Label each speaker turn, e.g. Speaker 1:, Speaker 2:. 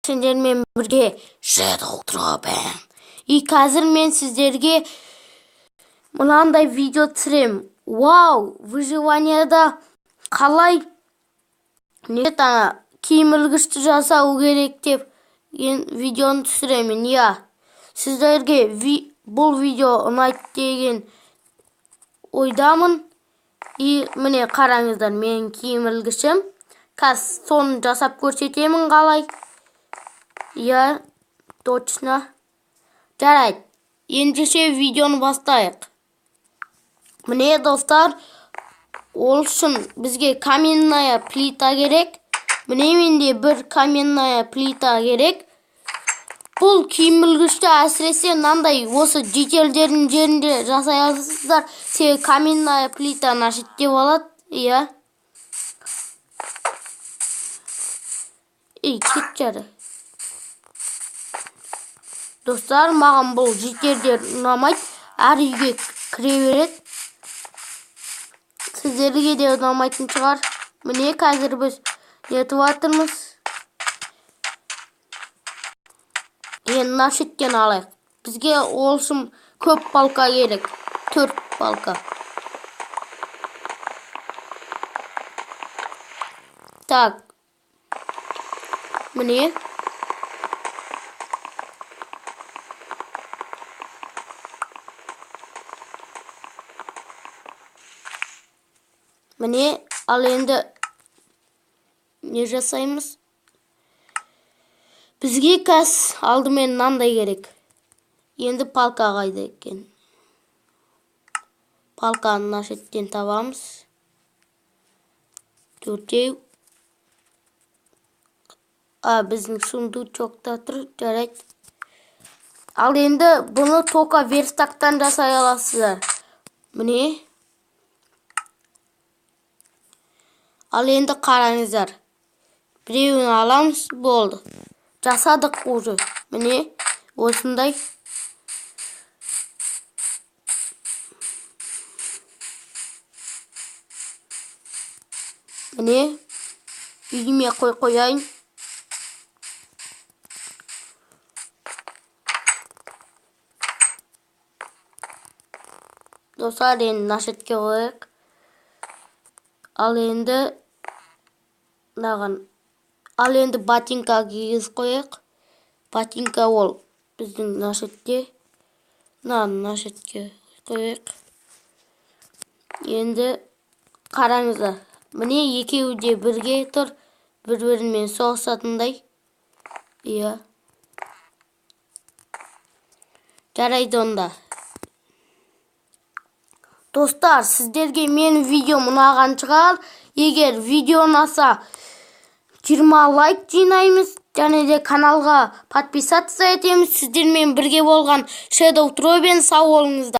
Speaker 1: Сендермен бірге Shadow Drop'ым. Қазір мен сіздерге мынандай видео түсірем. Вау, выживанияда қалай киім ілгішті жасау керек деп видеоны түсіремін. Сіздерге бұл видео ұнайды деген ойдамын. Міне қараңыздар, мен киім ілгішім. Қазір соны жасап көрсетемін қалай. Точно. Жарайды. Ендеше видеоны бастайық. Міне достар, ол үшін бізге каменная плита керек. Міне менде бір каменная плита керек. Бұл киім ілгішті әсіресе мынандай осы жителдердің жерінде жасай аласыздар. Себебі каменная плита нашеттеп алады. Кет жары. Достар, маған бұл жителдер ұнамайды. Әр үйге кіре береді. Сіздерге де ұнамайтын шығар. Міне қазір біз нетіп жатырмыз. Енді нашеттен алайық. Бізге ол үшін көп балка керек. 4 балка. Так. Міне. Міне, ал енді не жасаймыз? Бізге алдымен мынандай керек. Енді палка қайда екен? Палканы нашеттен табамыз. 4. Біздің сундучокта тұр, жарайды. Ал енді бұны тока верстактан жасай аласыздар. Міне. Ал енді қараңыздар. Біреуін аламыз, болды. Жасадық уже. Міне, осындай. Міне, үйіме қойайын. Достар, енді нашетке қойық. Ал енді ботинка кигіз қойық. Ботинка ол біздің нашетке. Нашетке қойық. Енді қараңыздар. Міне екеуі де бірге тұр. Бір-бірімен соғысатындай. Жарайды онда. Достар, сіздерге мен видеом ұнаған шығар. Егер видео ұнаса 20 лайк жинаймыз. Және де каналға подписаться етеміз. Сіздермен бірге болған Shadow Drop'пен сау болыңыздар.